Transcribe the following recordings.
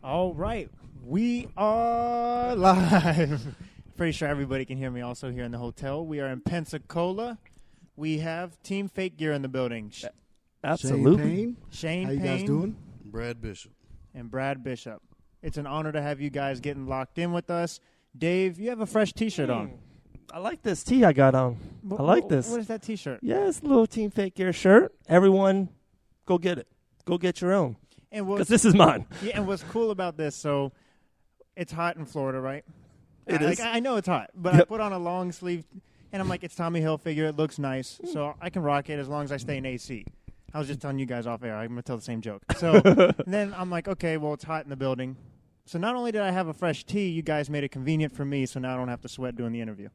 All right, we are live. Pretty sure everybody can hear me also here in the hotel. We are in Pensacola. We have Team FakeGear in the building. Absolutely. Shane How you guys Payne doing? Brad Bishop. and Brad Bishop. It's an honor to have you guys getting locked in with us. Dave, you have a fresh T-shirt on. I like this tee I got on. I like this. What is that T-shirt? Yeah, it's a little Team FakeGear shirt. Everyone, go get it. Go get your own. And Because this is mine. Yeah, and what's cool about this, so it's hot in Florida, right? It is. I know it's hot, but I put on a long sleeve, and I'm like, it's Tommy Hilfiger. It looks nice, so I can rock it as long as I stay in AC. I was just telling you guys off air. I'm going to tell the same joke. So then I'm like, okay, well, it's hot in the building. So not only did I have a fresh tee, you guys made it convenient for me, so now I don't have to sweat doing the interview.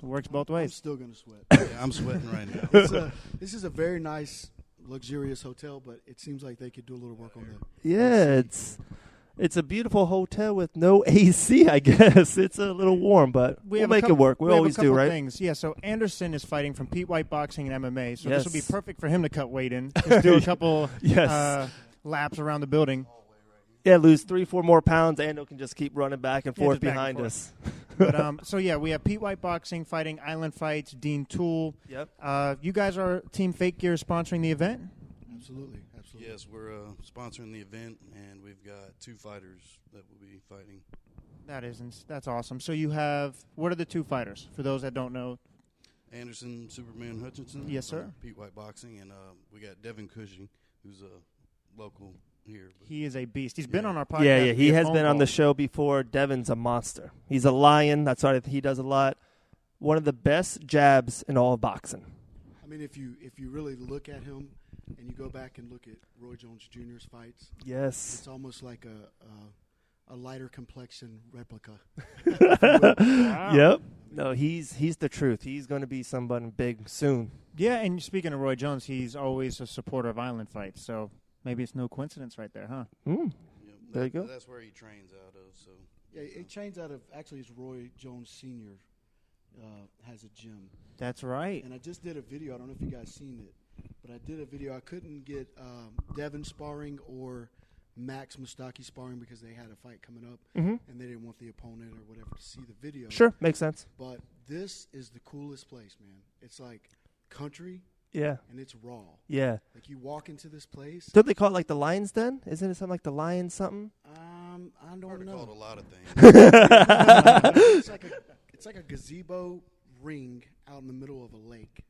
It works both I'm ways. still going to sweat. Yeah, I'm sweating right now. This is a very nice, luxurious hotel, but it seems like they could do a little work on the Yeah, it's a beautiful hotel with no AC, I guess. It's a little warm, but we'll make it work. We always do, right? Things. Yeah, so Anderson is fighting from Pete White Boxing and MMA, so Yes. this will be perfect for him to cut weight in. Just do a couple Yes. laps around the building. Yeah, lose 3-4 more pounds. Ando can just keep running back and forth just back and behind forth. us. But so yeah, we have Pete White Boxing fighting Island Fights, Dean Toole. Yep. You guys are Team FakeGear sponsoring the event. Absolutely. Yes, we're sponsoring the event, and we've got 2 fighters that will be fighting. That's awesome. So you have, what are the 2 fighters for those that don't know? Anderson Superman Hutchinson. Yes, sir. Pete White Boxing, and we got Devin Cushing, who's a local here. He is a beast. He's been on our podcast. Yeah. He via has phone been on call. the show before. Devin's a monster. He's a lion. That's why he does a lot. One of the best jabs in all of boxing. I mean, if you really look at him and you go back and look at Roy Jones Jr.'s fights, Yes. it's almost like a lighter complexion replica. Wow. Yep. No, he's the truth. He's going to be somebody big soon. Yeah, and speaking of Roy Jones, he's always a supporter of Island Fights, so maybe it's no coincidence right there, huh? Mm. Yep, There you go. That's where he trains out of. So Yeah, it trains out of, actually, it's Roy Jones Sr. Has a gym. That's right. And I just did a video. I don't know if you guys seen it, but I did a video. I couldn't get Devin sparring or Max Mustaki sparring because they had a fight coming up, Mm-hmm. and they didn't want the opponent or whatever to see the video. Sure, makes sense. But this is the coolest place, man. It's like country, Yeah. and it's raw. Yeah. Like you walk into this place. Don't they call it like the Lion's Den? Isn't it something like the Lion something? I hard don't to call it a know. lot of things. It's like a gazebo ring out in the middle of a lake.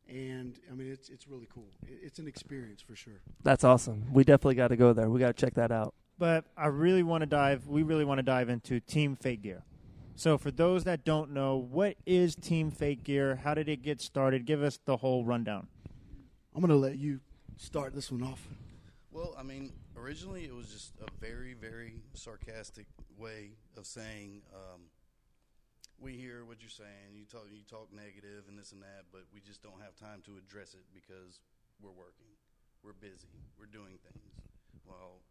And, I mean, it's really cool. It's an experience for sure. That's awesome. We definitely got to go there. We got to check that out. But we really want to dive into Team FakeGear. So for those that don't know, what is Team FakeGear? How did it get started? Give us the whole rundown. I'm going to let you start this one off. Well, I mean, originally it was just a very, very sarcastic way of saying, we hear what you're saying, you talk negative and this and that, but we just don't have time to address it because we're working, we're busy, we're doing things. Well,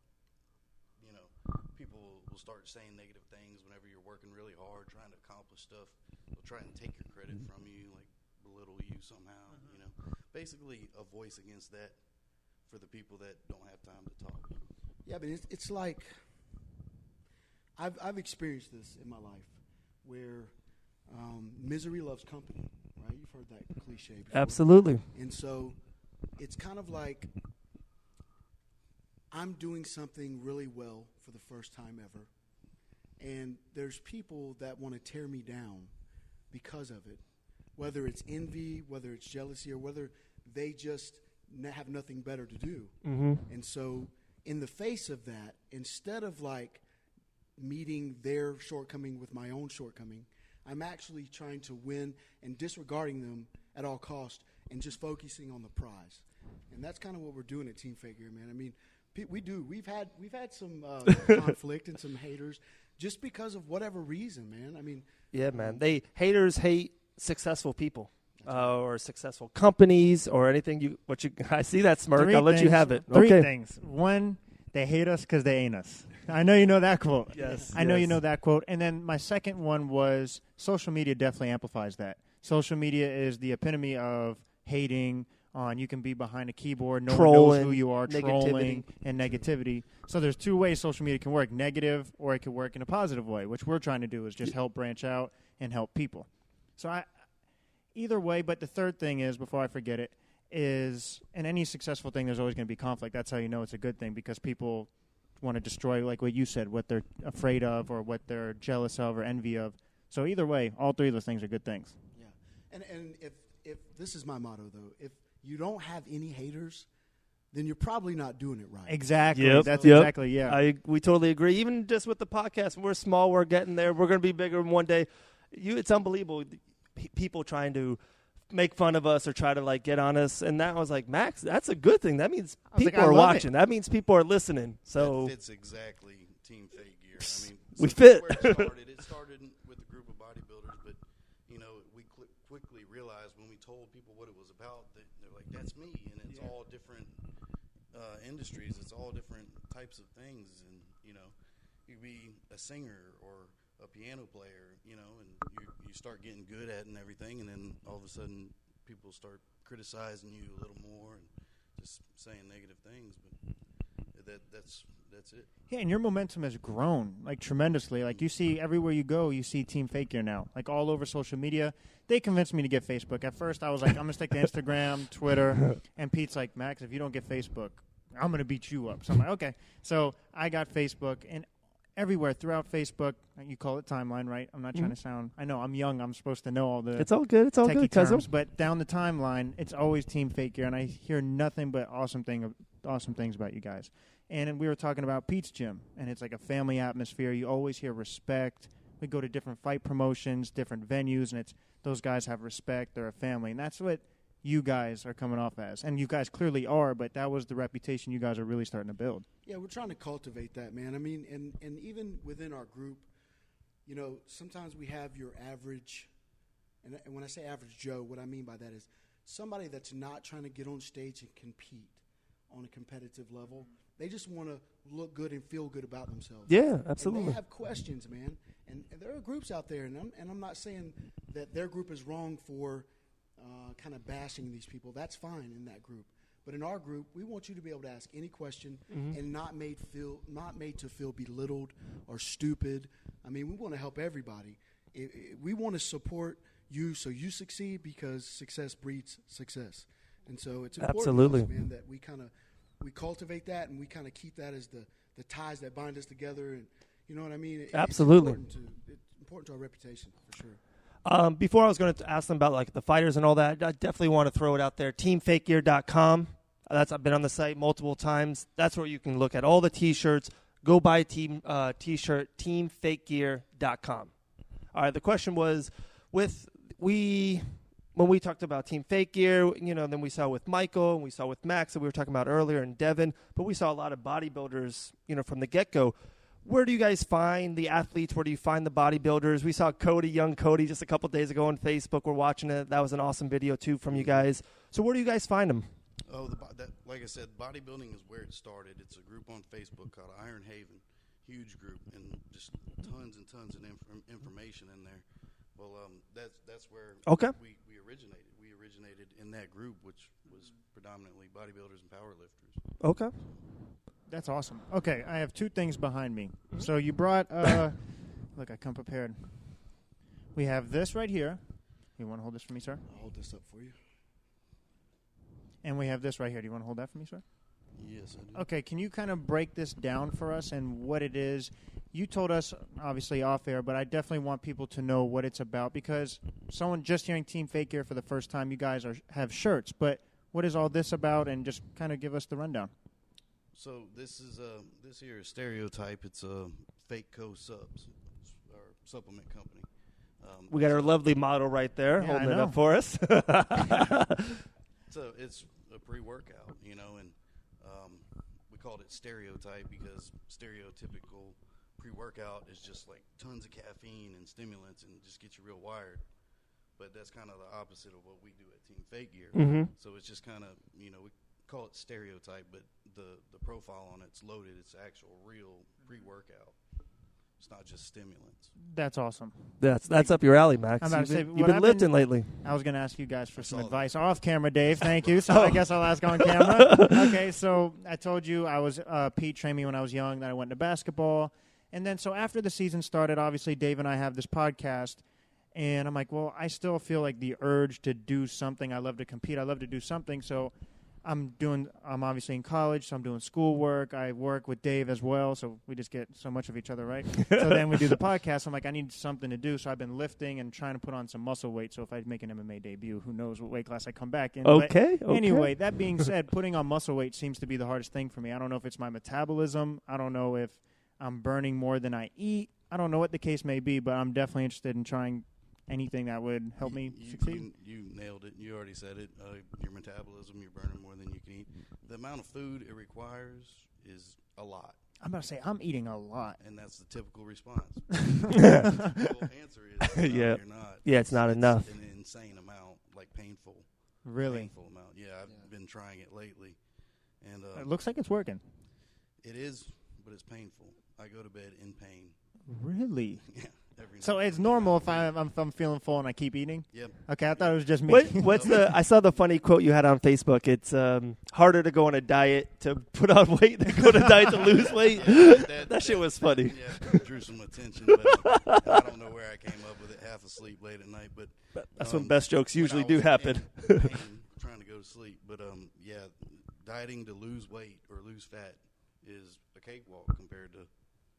you know, people will start saying negative things whenever you're working really hard, trying to accomplish stuff. They'll try and take your credit from you, like belittle you somehow, you know. Basically a voice against that for the people that don't have time to talk. Yeah, but it's like I've experienced this in my life where misery loves company, right? You've heard that cliche before. Absolutely. And so it's kind of like I'm doing something really well for the first time ever, and there's people that want to tear me down because of it, whether it's envy, whether it's jealousy, or whether they just have nothing better to do. Mm-hmm. And so in the face of that, instead of like meeting their shortcoming with my own shortcoming, I'm actually trying to win and disregarding them at all costs and just focusing on the prize. And that's kind of what we're doing at Team FakeGear, man. I mean, we've had some conflict and some haters just because of whatever reason, man. I mean, Yeah, man. Haters hate successful people or successful companies or anything. I see that smirk. I'll let you have it. Three Okay. things. One, they hate us because they ain't us. I know you know that quote. Yes. I know you yes. know that quote. And then my second one was social media definitely amplifies that. Social media is the epitome of hating on you can be behind a keyboard, no one Trolling, knows who you are, negativity. trolling and negativity. So there's two ways social media can work, negative or it can work in a positive way, which we're trying to do is just help branch out and help people. So either way, but the third thing is, before I forget it, is in any successful thing there's always going to be conflict. That's how you know it's a good thing, because people want to destroy, like what you said, what they're afraid of or what they're jealous of or envy of. So either way, all three of those things are good things. Yeah. And if this is my motto, though, if you don't have any haters, then you're probably not doing it right. Exactly. Yep. That's Yep. exactly, yeah. We totally agree. Even just with the podcast, we're small, we're getting there. We're going to be bigger one day. It's unbelievable. People trying to make fun of us or try to like get on us, and that was like, Max, that's a good thing. That means people are watching. That means people are listening. So that fits exactly Team FakeGear. I mean, we fit. It started with a group of bodybuilders, but we quickly realized when we told people what it was about that they're like, that's me, and it's all different industries. It's all different types of things, and you could be a singer or a piano player, and you start getting good at it and everything, and then all of a sudden people start criticizing you a little more and just saying negative things, but that's it. Yeah, and your momentum has grown like tremendously. Like you see everywhere you go, you see Team FakeGear now, like all over social media. They convinced me to get Facebook. At first, I was like, I'm gonna stick to Instagram, Twitter, and Pete's like, Max, if you don't get Facebook, I'm gonna beat you up. So I'm like, okay. So I got Facebook, and everywhere throughout Facebook, you call it timeline, right? I'm not trying to sound. I know I'm young. I'm supposed to know all the. It's all good. It's all good, terms, but down the timeline, it's always Team FakeGear, and I hear nothing but awesome things about you guys. And we were talking about Pete's Gym, and it's like a family atmosphere. You always hear respect. We go to different fight promotions, different venues, and it's those guys have respect. They're a family, and that's what you guys are coming off as. And you guys clearly are, but that was the reputation you guys are really starting to build. Yeah, we're trying to cultivate that, man. I mean, and even within our group, sometimes we have your average, and when I say average Joe, what I mean by that is somebody that's not trying to get on stage and compete on a competitive level. They just want to look good and feel good about themselves. Yeah, absolutely. And they have questions, man. And there are groups out there, and I'm not saying that their group is wrong for kind of bashing these people. That's fine in that group. But in our group, we want you to be able to ask any question and not made to feel belittled or stupid. I mean, we want to help everybody. We want to support you so you succeed, because success breeds success. And so it's important to us, man, that we cultivate that, and we kind of keep that as the ties that bind us together. And you know what I mean? Absolutely. It's important to our reputation, for sure. Before I was going to ask them about like the fighters and all that, I definitely want to throw it out there. TeamFakeGear.com. I've been on the site multiple times. That's where you can look at all the T-shirts. Go buy a T-shirt. TeamFakeGear.com. All right. The question was, when we talked about Team FakeGear, then we saw with Michael and we saw with Max that we were talking about earlier and Devin, but we saw a lot of bodybuilders, from the get-go. Where do you guys find the athletes? Where do you find the bodybuilders? We saw young Cody, just a couple days ago on Facebook. We're watching it. That was an awesome video, too, from you guys. So where do you guys find them? Oh, like I said, bodybuilding is where it started. It's a group on Facebook called Iron Haven. Huge group, and just tons and tons of information in there. Well, that's where we originated. We originated in that group, which was predominantly bodybuilders and powerlifters. Okay. That's awesome. Okay, I have two things behind me. So you brought, look, I come prepared. We have this right here. You want to hold this for me, sir? I'll hold this up for you. And we have this right here. Do you want to hold that for me, sir? Yes, I do. Okay, can you kind of break this down for us and what it is? You told us, obviously, off air, but I definitely want people to know what it's about, because someone just hearing Team FakeGear for the first time, you guys have shirts, but what is all this about? And just kind of give us the rundown. So this here is Stereotype. It's a Fake Co Subs, our supplement company. We got our lovely model right there, holding it up for us. So it's a pre-workout, and we called it Stereotype because stereotypical pre-workout is just like tons of caffeine and stimulants and just get you real wired. But that's kind of the opposite of what we do at Team FakeGear. Mm-hmm. So it's just kind of, we call it Stereotype, but the profile on it's loaded. It's actual real pre-workout. It's not just stimulants. That's awesome. That's up your alley, Max. I'm about to say, You've what been I've lifting been- lately. I was going to ask you guys for some saw that. advice off camera, Dave. Thank you. So I guess I'll ask on camera. Okay, so I told you I was Pete trained me when I was young. Then I went to basketball, and then so after the season started, obviously Dave and I have this podcast, and I'm like, well, I still feel like the urge to do something. I love to compete. I love to do something. So I'm obviously in college, so I'm doing schoolwork. I work with Dave as well, so we just get so much of each other, right? So then we do the podcast. I'm like, I need something to do, so I've been lifting and trying to put on some muscle weight. So if I make an MMA debut, who knows what weight class I come back in. Okay. But anyway, that being said, putting on muscle weight seems to be the hardest thing for me. I don't know if it's my metabolism. I don't know if I'm burning more than I eat. I don't know what the case may be, but I'm definitely interested in trying anything that would help me succeed. You nailed it. You already said it. Your metabolism, you're burning more than you can eat. The amount of food it requires is a lot, I'm about to say I'm eating a lot. and that's the typical response. The typical answer is, no, Yeah. you're not. Yeah, it's not enough. An insane amount, like painful Really? amount. Yeah, I've been trying it lately, and It looks like it's working. it is, but it's painful. I go to bed in pain. Really? Yeah, every So night. it's normal if I'm feeling full and I keep eating? Yep. Okay, I thought it was just me. What's I saw the funny quote you had on Facebook. It's harder to go on a diet to put on weight than go on a diet to lose weight. Yeah, That shit was funny. Yeah, drew some attention, but I don't know where I came up with it. Half asleep late at night, but That's when best jokes when usually I do was happen. in pain, trying to go to sleep, but yeah, dieting to lose weight or lose fat is a cakewalk compared to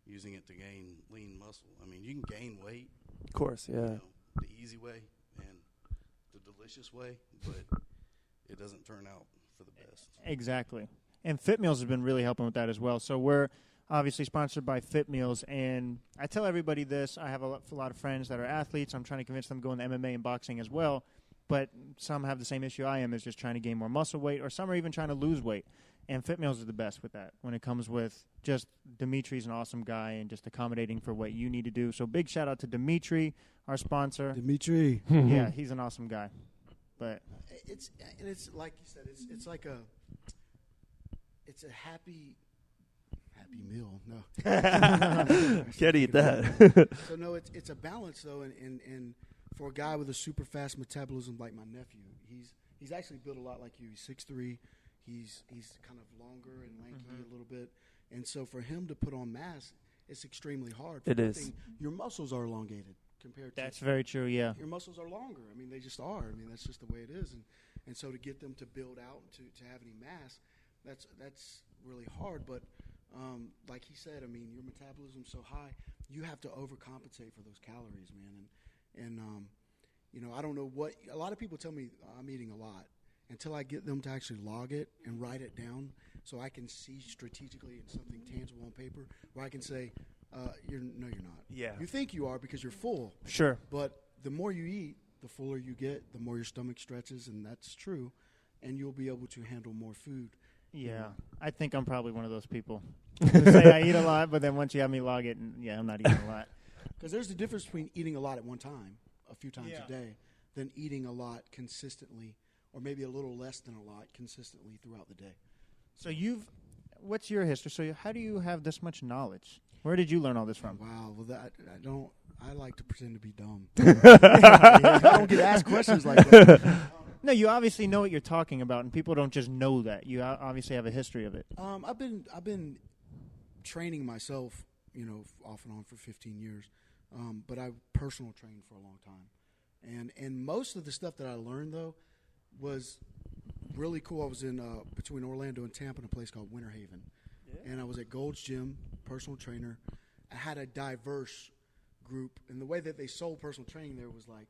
using it to gain lean muscle. I mean, you can gain weight, Of course, yeah. you know, the easy way and the delicious way, but it doesn't turn out for the best. Exactly. And Fit Meals has been really helping with that as well. So we're obviously sponsored by Fit Meals, and I tell everybody this. I have a lot of friends that are athletes. I'm trying to convince them to go into MMA and boxing as well, but some have the same issue I am, is just trying to gain more muscle weight, or some are even trying to lose weight. And Fit Meals is the best with that when it comes with just Dimitri's an awesome guy and just accommodating for what you need to do. So big shout out to Dimitri, our sponsor. Dimitri. Yeah, he's an awesome guy. But It's like you said. It's like it's a happy meal. No, Can't eat that. So no, it's a balance though, and for a guy with a super fast metabolism like my nephew, he's actually built a lot like you. He's 6'3". He's kind of longer and lanky a little bit, and so for him to put on mass, it's extremely hard. It one is. thing, your muscles are elongated compared that's to very true, yeah. your muscles are longer. I mean, they just are. I mean, that's just the way it is, and so to get them to build out to have any mass, that's really hard. But like he said, I mean, your metabolism's so high, you have to overcompensate for those calories, man. And you know, I don't know what a lot of people tell me I'm eating a lot until I get them to actually log it and write it down, so I can see strategically in something tangible on paper, where I can say, you're not. Yeah. You think you are because you're full, Sure. but the more you eat, the fuller you get, the more your stomach stretches, and that's true, and you'll be able to handle more food. Yeah, I think I'm probably one of those people who say I eat a lot, but then once you have me log it, and yeah, I'm not eating a lot. Because there's a difference between eating a lot at one time, a few times Yeah. a day, than eating a lot consistently, or maybe a little less than a lot consistently throughout the day. So what's your history? So how do you have this much knowledge? Where did you learn all this from? Wow, well, I like to pretend to be dumb. I don't get asked questions like that. No, you obviously know what you're talking about, and people don't just know that. You obviously have a history of it. I've been training myself, you know, off and on for 15 years, but I personal trained for a long time, and most of the stuff that I learned though was really cool. I was in between Orlando and Tampa in a place called Winter Haven, and I was at Gold's Gym, personal trainer. I had a diverse group, and the way that they sold personal training there was like,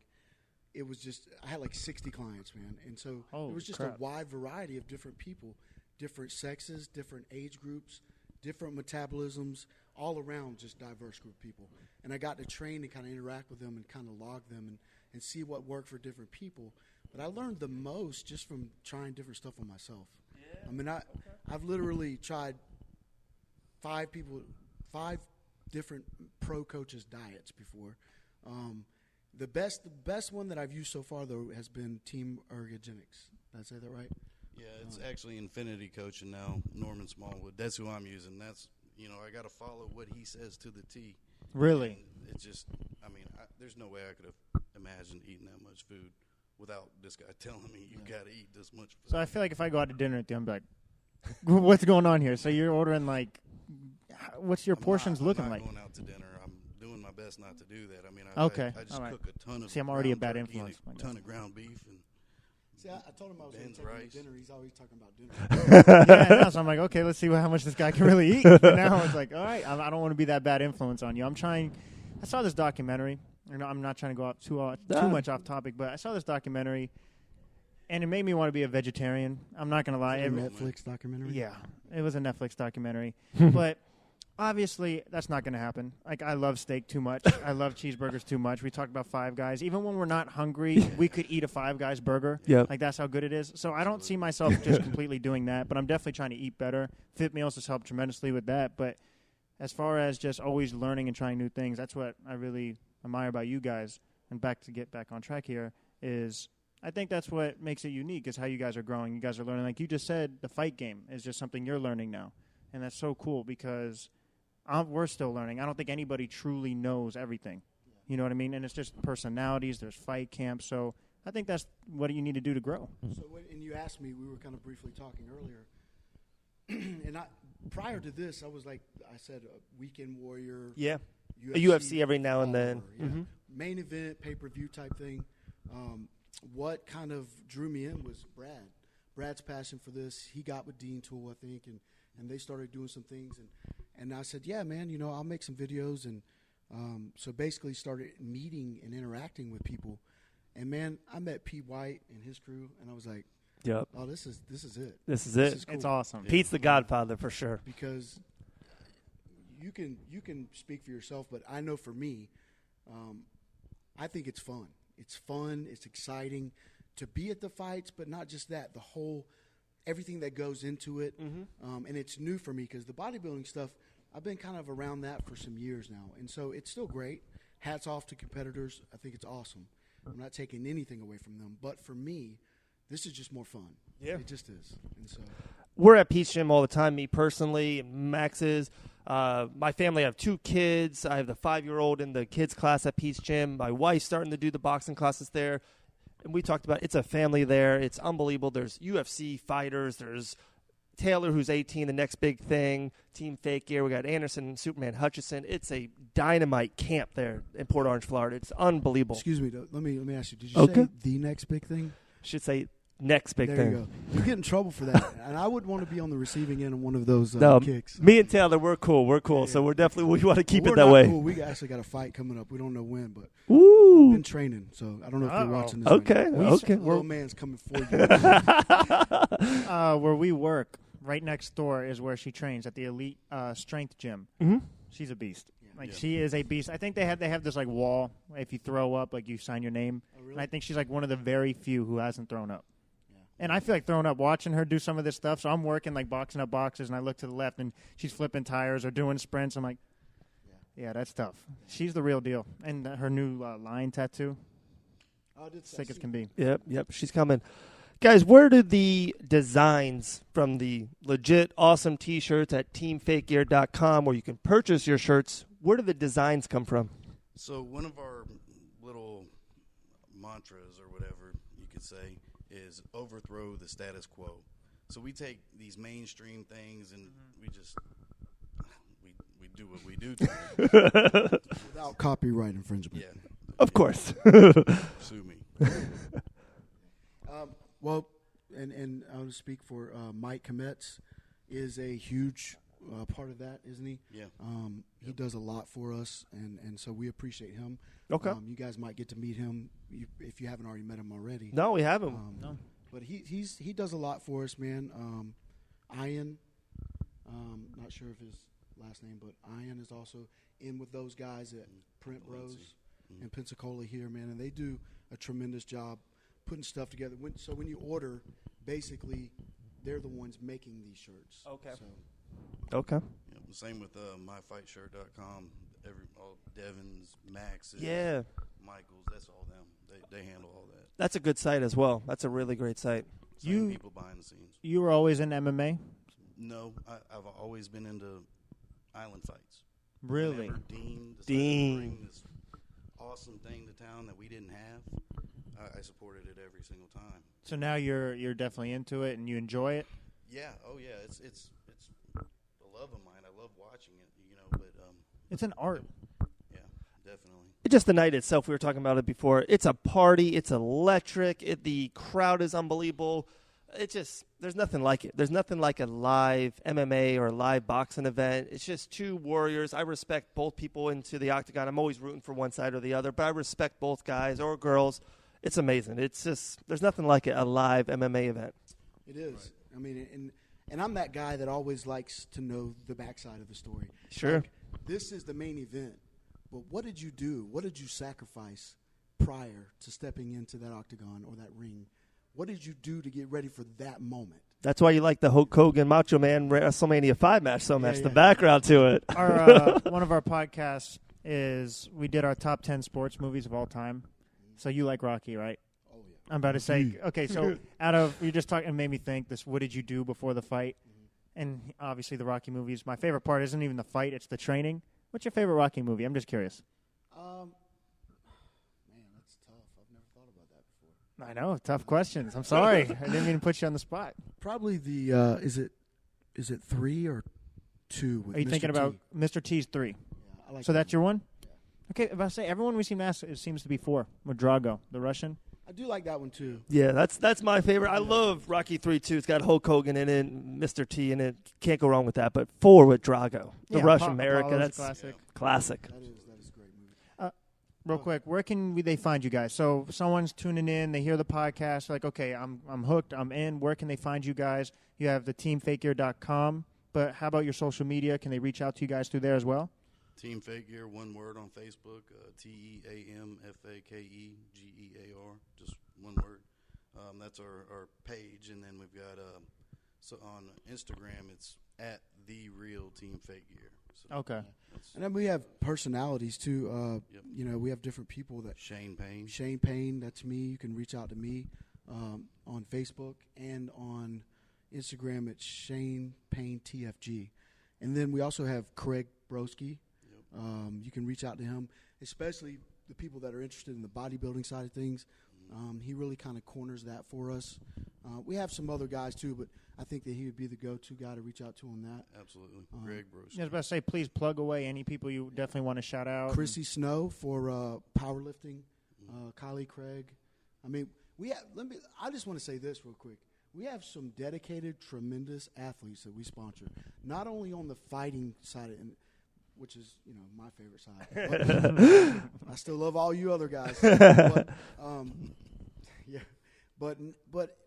it was just, I had like 60 clients, man, and so it was just crap. a wide variety of different people, different sexes, different age groups, different metabolisms, all around just diverse group of people. And I got to train and kind of interact with them and kind of log them and see what worked for different people. But I learned the most just from trying different stuff on myself. Yeah. I mean, I've literally tried five different pro coaches' diets before. The best one that I've used so far, though, has been Team Ergogenics. Did I say that right? Yeah, it's actually Infinity Coaching now, Norman Smallwood. That's who I'm using. That's, you know, I got to follow what he says to the T. Really? And it's just, I mean, there's no way I could have imagined eating that much food without this guy telling me you got to eat this much food. So I feel like if I go out to dinner with you, I'm like, what's going on here? So you're ordering like, what's your portions looking like? I'm not going out to dinner. I'm doing my best not to do that. I mean, Okay. I just all right. cook a ton of. See, I'm already a ground bad turkey and influence. A ton of ground beef and. See, I told him I was going Ben's to take him rice. to dinner. He's always talking about dinner. Yeah, I know. So I'm like, okay, let's see how much this guy can really eat. But now it's like, all right, I don't want to be that bad influence on you. I saw this documentary. I'm not trying to go off too much off topic, but I saw this documentary, and it made me want to be a vegetarian. I'm not going to lie. A Netflix documentary? Yeah, it was a Netflix documentary. But obviously, that's not going to happen. Like, I love steak too much. I love cheeseburgers too much. We talked about Five Guys. Even when we're not hungry, we could eat a Five Guys burger. Yep. Like, that's how good it is. So I don't see myself just completely doing that, but I'm definitely trying to eat better. Fit meals has helped tremendously with that. But as far as just always learning and trying new things, that's what I really admire about you guys. And to get back on track here is I think that's what makes it unique is how you guys are growing. You guys are learning. Like you just said, the fight game is just something you're learning now. And that's so cool because we're still learning. I don't think anybody truly knows everything. You know what I mean? And it's just personalities. There's fight camps. So I think that's what you need to do to grow. So and you asked me, we were kind of briefly talking earlier. And prior to this, I was like, I said, a weekend warrior. Yeah. A UFC every now and then. Yeah. Mm-hmm. Main event, pay-per-view type thing. What kind of drew me in was Brad. Brad's passion for this. He got with Dean Tool, I think, and they started doing some things. And I said, yeah, man, I'll make some videos. And so basically started meeting and interacting with people. And, man, I met Pete White and his crew, and I was like, yep. Oh, this is it. This is it. This is cool. It's awesome. Pete's the godfather for sure. Because you can speak for yourself, but I know for me, I think it's fun. It's fun. It's exciting to be at the fights, but not just that. Everything that goes into it, and it's new for me because the bodybuilding stuff, I've been kind of around that for some years now, and so it's still great. Hats off to competitors. I think it's awesome. I'm not taking anything away from them, but for me, this is just more fun. Yeah. It just is. And so we're at Pete's Gym all the time, me personally, Max is. My family, I have 2 kids. I have the 5-year-old in the kids class at Pete's Gym. My wife's starting to do the boxing classes there. And we talked about it's a family there. It's unbelievable. There's UFC fighters. There's Taylor, who's 18, the next big thing. Team FakeGear. We got Anderson and Superman Hutchison. It's a dynamite camp there in Port Orange, Florida. It's unbelievable. Excuse me. Let me ask you. Did you say the next big thing? Should say next big there thing. You go. You get in trouble for that, and I wouldn't want to be on the receiving end of one of those kicks. Me and Taylor, we're cool. Yeah. So we're definitely we want to keep it that way. Cool. We actually got a fight coming up. We don't know when, but Ooh. we've been training. So I don't know if you're watching this. Okay. Right Okay. Little man's coming for you. Where we work, right next door is where she trains at the Elite Strength Gym. Mm-hmm. She's a beast. She is a beast. I think they have this like wall. If you throw up, like you sign your name. Oh, really? And I think she's like one of the very few who hasn't thrown up. And I feel like throwing up watching her do some of this stuff. So I'm working like boxing up boxes, and I look to the left, and she's flipping tires or doing sprints. I'm like, yeah, that's tough. She's the real deal. And her new lion tattoo, sick as can be. Yep. She's coming. Guys, where did the designs from the legit awesome T-shirts at teamfakegear.com, where you can purchase your shirts, where do the designs come from? So one of our little mantras or whatever you could say is overthrow the status quo. So we take these mainstream things and we do what we do to them. Without copyright infringement. Yeah. Of course. Sue me. Well, and I want to speak for Mike Kometz is a huge part of that, isn't he? Yeah. He does a lot for us, and so we appreciate him. Okay. You guys might get to meet him if you haven't already met him already. No, we haven't. No. But he does a lot for us, man. Ian, not sure of his last name, but Ian is also in with those guys at Print Bros in Pensacola here, man, and they do a tremendous job putting stuff together. So when you order, basically, they're the ones making these shirts. Okay. So. Okay. Yeah, same with myfightshirt.com. All Devin's, Max's, Yeah. Michael's, that's all them. They handle all that. That's a good site as well. That's a really great site. Same people behind the scenes. You were always in MMA? No, I've always been into island fights. Really? Whenever Dean decided Dean. to bring this awesome thing to town that we didn't have, I supported it every single time. So now you're definitely into it and you enjoy it. Yeah. Oh yeah. It's a love of mine. I love watching it. But It's an art. yeah, definitely. Just the night itself, we were talking about it before. It's a party. It's electric. The crowd is unbelievable. There's nothing like it. There's nothing like a live MMA or a live boxing event. It's just two warriors. I respect both people into the octagon. I'm always rooting for one side or the other, but I respect both guys or girls. It's amazing. It's just, there's nothing like it, a live MMA event. It is. Right. I mean, and I'm that guy that always likes to know the backside of the story. Sure. Like, this is the main event, but what did you do? What did you sacrifice prior to stepping into that octagon or that ring? What did you do to get ready for that moment? That's why you like the Hulk Hogan Macho Man WrestleMania 5 match so much, Yeah. the background to it. One of our podcasts is we did our top 10 sports movies of all time. So you like Rocky, right? Oh, yeah. I'm about to say, okay, so you just talking, it made me think this, what did you do before the fight? And obviously the Rocky movies, my favorite part isn't even the fight, it's the training. What's your favorite Rocky movie? I'm just curious. Man, that's tough. I've never thought about that before. I know, tough questions. I'm sorry. I didn't mean to put you on the spot. Probably the is it 3 or 2? With Are you Mr. thinking about T? Mr. T's 3? Yeah, I like So that that's your one? Yeah. Okay, if I say everyone we seem to ask, it seems to be 4 with Drago, the Russian. I do like that one too. Yeah, that's my favorite. I love Rocky 3 too. It's got Hulk Hogan in it, Mr. T in it. Can't go wrong with that. But 4 with Drago, the Yeah, Russian America. Apollo's That's classic. classic. That is a great movie. Real quick, where can they find you guys? So someone's tuning in, they hear the podcast, like, okay, I'm hooked, I'm in. Where can they find you guys? You have the teamfakegear.com, but how about your social media? Can they reach out to you guys through there as well? Team FakeGear, one word on Facebook, TeamFakeGear, just one word. That's our page, and then we've got so on Instagram it's at the real Team FakeGear. So Okay. And then we have personalities too. Yep. We have different people that. Shane Payne. Shane Payne, that's me. You can reach out to me on Facebook and on Instagram at Shane Payne TFG. And then we also have Craig Broski. Yep. You can reach out to him, especially the people that are interested in the bodybuilding side of things. He really kind of corners that for us. We have some other guys too, but I think that he would be the go-to guy to reach out to on that. Absolutely. Greg Broski. I was about to say, please plug away any people you definitely want to shout out. Chrissy Snow for powerlifting, Kylie Craig. I mean, I just want to say this real quick. We have some dedicated, tremendous athletes that we sponsor, not only on the fighting side, which is my favorite side. But I still love all you other guys. But, yeah, but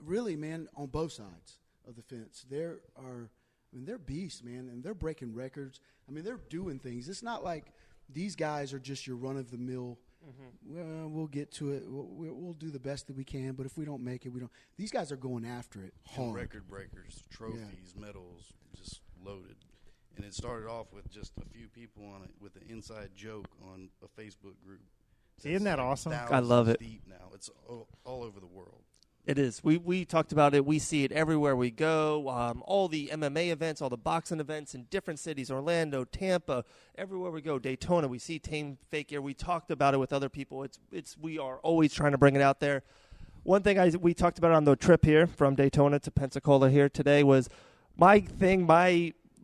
really, man, on both sides of the fence, they're beasts, man, and they're breaking records. I mean, they're doing things. It's not like these guys are just your run-of-the-mill. Well, we'll get to it. We'll do the best that we can, but if we don't make it, we don't. These guys are going after it hard. And record breakers, trophies, medals, just loaded. And it started off with just a few people on it with an inside joke on a Facebook group. See, isn't that awesome? I love it. Deep now. It's all over the world. It is. We talked about it. We see it everywhere we go. All the MMA events, all the boxing events in different cities, Orlando, Tampa, everywhere we go, Daytona. We see Team FakeGear. We talked about it with other people. We are always trying to bring it out there. One thing we talked about on the trip here from Daytona to Pensacola here today was my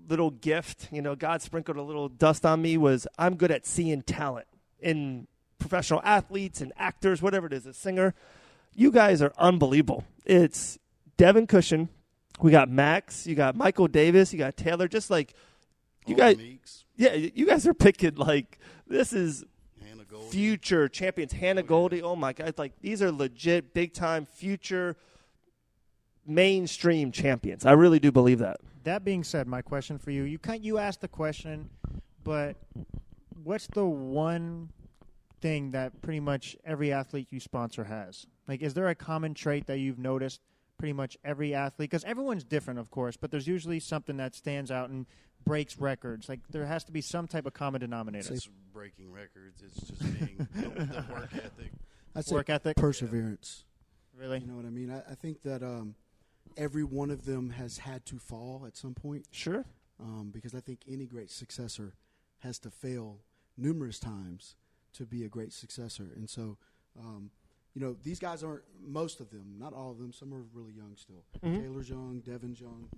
little gift. God sprinkled a little dust on me. Was I'm good at seeing talent in professional athletes and actors, whatever it is, a singer. You guys are unbelievable. It's Devin Cushion. We got Max. You got Michael Davis. You got Taylor. Just like you guys. Meeks, Yeah, you guys are picking like this is Hannah Goldie. future champions. Hannah Goldie. Oh my God! Like these are legit big time future mainstream champions. I really do believe that. That being said, my question for you, you asked the question, but what's the one thing that pretty much every athlete you sponsor has? Like, is there a common trait that you've noticed pretty much every athlete? Because everyone's different, of course, but there's usually something that stands out and breaks records. Like, there has to be some type of common denominator. It's breaking records. It's just being the work ethic. That's Work ethic? perseverance. Really? You know what I mean? I think that every one of them has had to fall at some point. Sure. Because I think any great successor has to fail numerous times to be a great successor. And so, these guys aren't, most of them, not all of them, some are really young still. Mhm. Taylor's young, Devin's young.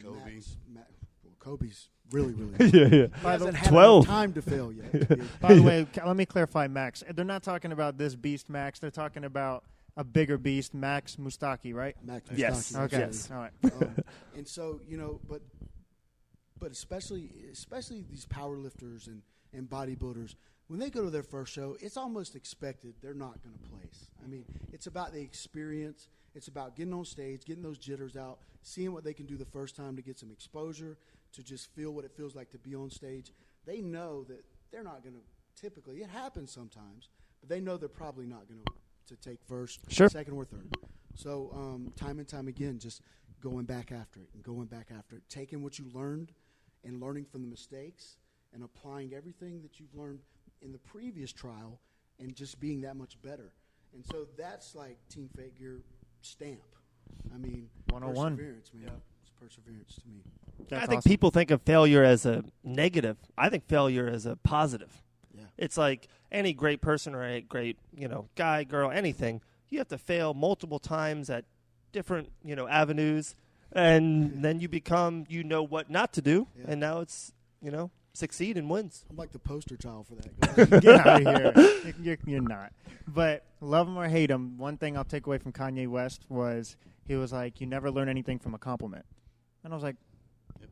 Kobe. Kobe's really, really young. Yeah. He hasn't had 12. enough time to fail yet. By the way, let me clarify Max. They're not talking about this beast Max. They're talking about a bigger beast, Max Mustaki, right? Max Yes. Mustaki, Okay. Yes. All right. And so, but especially these power lifters and bodybuilders, when they go to their first show, it's almost expected they're not going to place. I mean, it's about the experience. It's about getting on stage, getting those jitters out, seeing what they can do the first time to get some exposure, to just feel what it feels like to be on stage. They know that they're not going to typically. It happens sometimes, but they know they're probably not going to take first, Sure. second, or third. So time and time again, just going back after it and going back after it, taking what you learned and learning from the mistakes and applying everything that you've learned in the previous trial and just being that much better. And so that's like Team FakeGear stamp. I mean, 101. perseverance, man. It's perseverance to me. That's I think awesome. people think of failure as a negative. I think failure as a positive. Yeah. It's like any great person or a great, guy, girl, anything. You have to fail multiple times at different, avenues, and then you become, what not to do, Yeah. and now it's, succeed and wins. I'm like the poster child for that. Get out of here. You're not. But love him or hate him, one thing I'll take away from Kanye West was he was like, you never learn anything from a compliment. And I was like,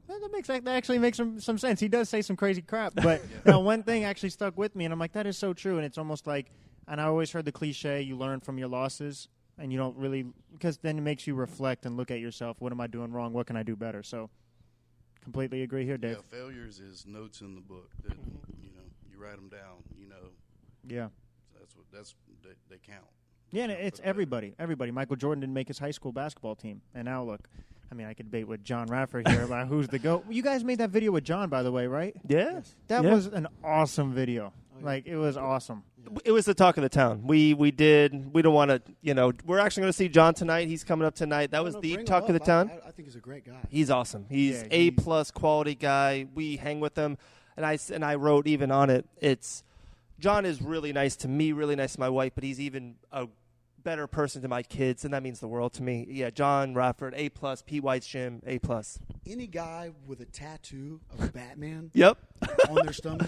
well, that actually makes some sense. He does say some crazy crap. But one thing actually stuck with me, and I'm like, that is so true. And it's almost like, and I always heard the cliche, you learn from your losses, and you don't really, because then it makes you reflect and look at yourself. What am I doing wrong? What can I do better? So completely agree here, Dave. Yeah, failures is notes in the book that you write them down. Yeah. They count. Yeah, and it's everybody. Everybody. Michael Jordan didn't make his high school basketball team. And now look, I mean, I could debate with John Radford here about who's the GOAT. You guys made that video with John, by the way, right? Yeah. That Yeah. was an awesome video. Oh, yeah. Like, it was awesome. It was the talk of the town. We don't want to, we're actually going to see John tonight. He's coming up tonight. That was the Bring talk him of the up. town. I think he's a great guy. He's awesome. He's Yeah, A+ quality guy. We hang with him, and I wrote even on it. It's John is really nice to me, really nice to my wife, but he's even a better person to my kids, and that means the world to me. Yeah, John Radford, A+, Pete White's gym, A+. Any guy with a tattoo of Batman Yep. on their stomach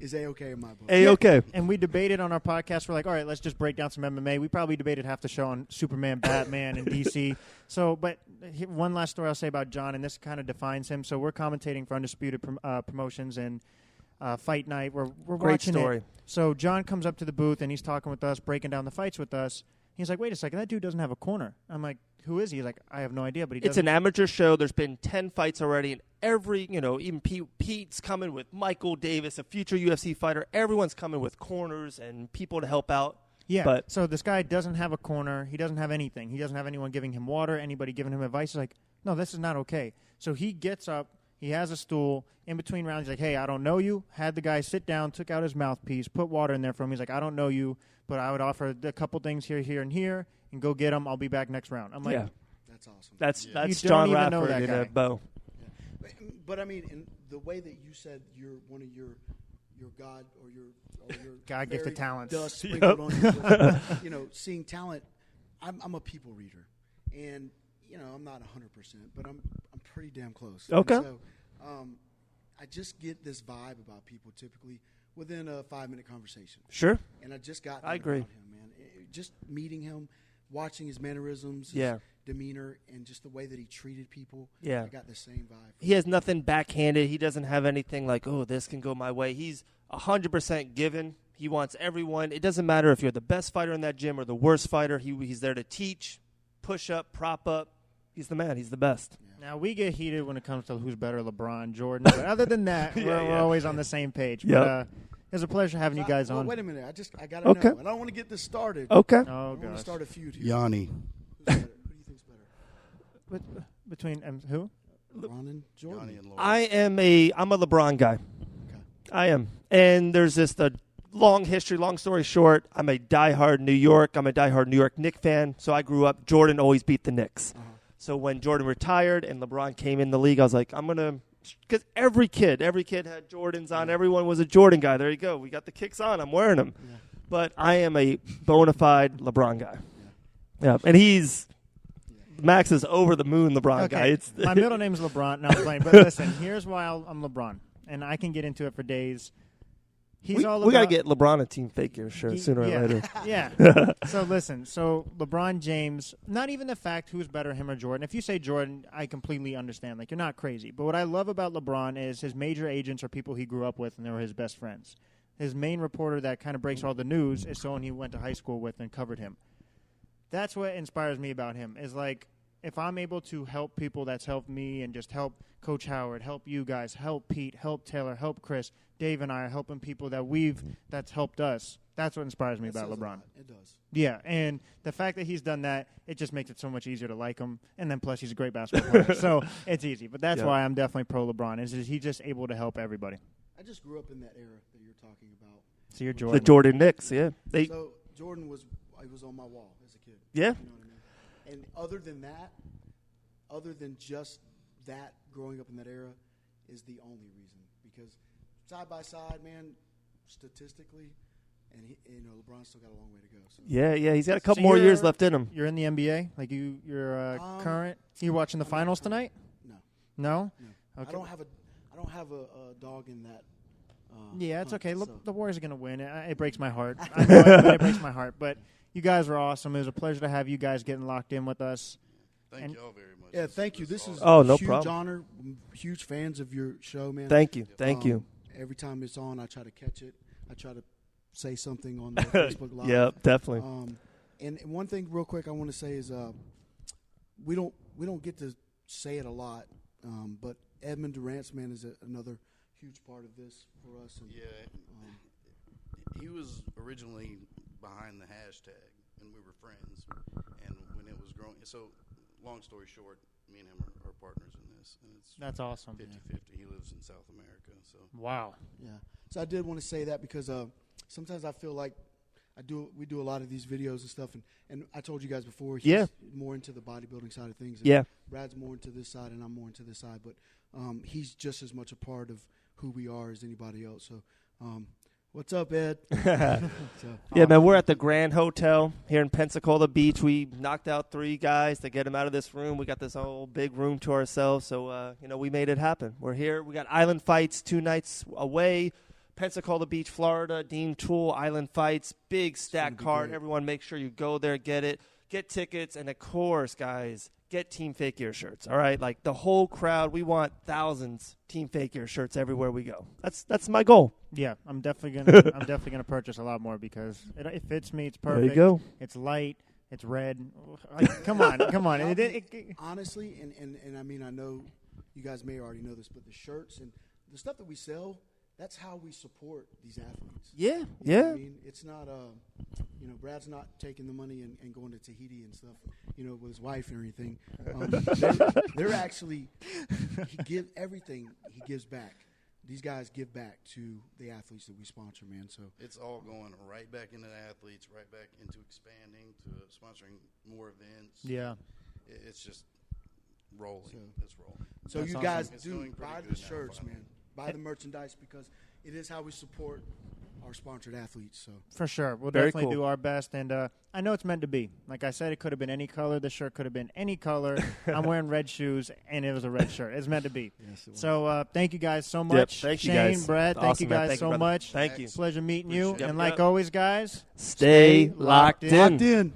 is A-okay in my book. A-okay. And we debated on our podcast. We're like, all right, let's just break down some MMA. We probably debated half the show on Superman, Batman, and DC. So, but one last story I'll say about John, and this kind of defines him. So we're commentating for Undisputed Promotions and Fight Night. We're Great watching story. it. So John comes up to the booth, and he's talking with us, breaking down the fights with us. He's like, wait a second, that dude doesn't have a corner. I'm like, who is he? He's like, I have no idea, but he It's doesn't. an amateur show. There's been 10 fights already, and every, even Pete's coming with Michael Davis, a future UFC fighter. Everyone's coming with corners and people to help out. Yeah, But so this guy doesn't have a corner. He doesn't have anything. He doesn't have anyone giving him water, anybody giving him advice. He's like, no, this is not okay. So he gets up. He has a stool. In between rounds, he's like, hey, I don't know you. Had the guy sit down, took out his mouthpiece, put water in there for him. He's like, I don't know you, but I would offer a couple things here, and here, and go get them. I'll be back next round. I'm like, yeah, That's awesome. that's You that's don't John even know Radford that in a guy. bow. But I mean, in the way that you said you're one of your God or your God-gifted fairy talents. dust sprinkled on you, seeing talent. I'm a people reader, and I'm not 100%, but I'm pretty damn close. Okay. And so, I just get this vibe about people typically within a 5-minute conversation, Sure. and I just got. I that agree. About him, man. Just meeting him, watching his mannerisms, his Yeah. demeanor, and just the way that he treated people. Yeah. I got the same vibe. He has nothing backhanded. He doesn't have anything like, oh, this can go my way. He's 100% given. He wants everyone. It doesn't matter if you're the best fighter in that gym or the worst fighter. He's there to teach, push up, prop up. He's the man. He's the best. Now, we get heated when it comes to who's better, LeBron, Jordan. But other than that, we're always on the same page. Yep. But it was a pleasure having you guys Well, on. wait a minute. I got to Okay. know. I don't want to get this started. Okay. Oh, I want to gosh. start a feud here. Yanni. Who's better? Who do you think's better? Between who? LeBron and Jordan. Yanni and Lauren. I'm a LeBron guy. Okay. I am. And there's this long history, long story short. I'm a diehard New York Knicks fan. So I grew up, Jordan always beat the Knicks. Uh-huh. So when Jordan retired and LeBron came in the league, I was like, I'm going to because every kid had Jordans on. Everyone was a Jordan guy. There you go. We got the kicks on. I'm wearing them. Yeah. But I am a bona fide LeBron guy. Yeah, and Max is over the moon LeBron guy. My middle name is LeBron. No, I'm playing. But listen, here's why I'm LeBron, and I can get into it for days. We got to get LeBron a Team FakeGear shirt sooner or later. Yeah. So listen, LeBron James, not even the fact who's better, him or Jordan. If you say Jordan, I completely understand. Like, you're not crazy. But what I love about LeBron is his major agents are people he grew up with, and they were his best friends. His main reporter that kind of breaks all the news is someone he went to high school with and covered him. That's what inspires me about him, is like, if I'm able to help people that's helped me and just help Coach Howard, help you guys, help Pete, help Taylor, help Chris, Dave and I are helping people that's helped us. That's what inspires me about LeBron. It does. Yeah, and the fact that he's done that, it just makes it so much easier to like him. And then plus he's a great basketball player. So it's easy. But that's why I'm definitely pro LeBron, is he's just able to help everybody. I just grew up in that era that you're talking about. So you're Jordan. The Jordan Knicks, yeah. So Jordan was on my wall as a kid. Yeah. You know what I mean? And other than just that, growing up in that era is the only reason. Because side by side, man, statistically, and LeBron's still got a long way to go. So. Yeah, he's got a couple more years left in him. You're in the NBA, like you're current. You watching the finals tonight? No. Okay. I don't have a dog in that. Yeah, it's okay. Look, the Warriors are gonna win. It breaks my heart. I know it breaks my heart, but you guys are awesome. It was a pleasure to have you guys getting locked in with us. Thank you all very much. Yeah, thank you. This is no huge problem. honor. Huge fans of your show, man. Thank you. Every time it's on, I try to catch it. I try to say something on the Facebook Live. Yeah, definitely. And one thing, real quick, I want to say is we don't get to say it a lot, but Edmund Durant's man is another huge part of this for us. And, he was originally behind the hashtag, and we were friends. And when it was growing, so long story short, me and him are partners in this. And that's awesome. 50-50. He lives in South America. So wow. Yeah. So I did want to say that because sometimes I feel like we do a lot of these videos and stuff, and I told you guys before, he's more into the bodybuilding side of things. And Brad's more into this side, and I'm more into this side, but he's just as much a part of who we are as anybody else. So, what's up, Ed? Yeah, man, we're at the Grand Hotel here in Pensacola Beach. We knocked out 3 guys to get them out of this room. We got this whole big room to ourselves, so we made it happen. We're here. We got Island Fights 2 nights away. Pensacola Beach, Florida, Dean Tool, Island Fights, big stack card. Great. Everyone make sure you go there, get it, get tickets, and of course, guys, get Team FakeGear shirts, all right? Like, the whole crowd, we want thousands Team FakeGear shirts everywhere we go. That's my goal. Yeah, I'm definitely gonna purchase a lot more because it fits me. It's perfect. There you go. It's light. It's red. Come on. Honestly, and I mean, I know you guys may already know this, but the shirts and the stuff that we sell, that's how we support these athletes. Yeah, You know what I mean, it's not, Brad's not taking the money and going to Tahiti and stuff, with his wife and everything. They're actually, everything he gives back. These guys give back to the athletes that we sponsor, man. So it's all going right back into the athletes, right back into expanding, to sponsoring more events. Yeah. It's just rolling. It's rolling. So That's you awesome. guys It's do doing buy pretty the good now, shirts, finally. man. Buy the merchandise because it is how we support our sponsored athletes. So For sure. We'll Very definitely cool. do our best. And I know it's meant to be. Like I said, it could have been any color. The shirt could have been any color. I'm wearing red shoes, and it was a red shirt. It's meant to be. yes, it was. So thank you guys so much. Thank you, Shane, guys. Brad, thank Awesome, you man. guys Thank you, so brother. much. Thank you. Pleasure meeting you. Appreciate it. And Yep. like always, guys, Stay locked in. Locked in.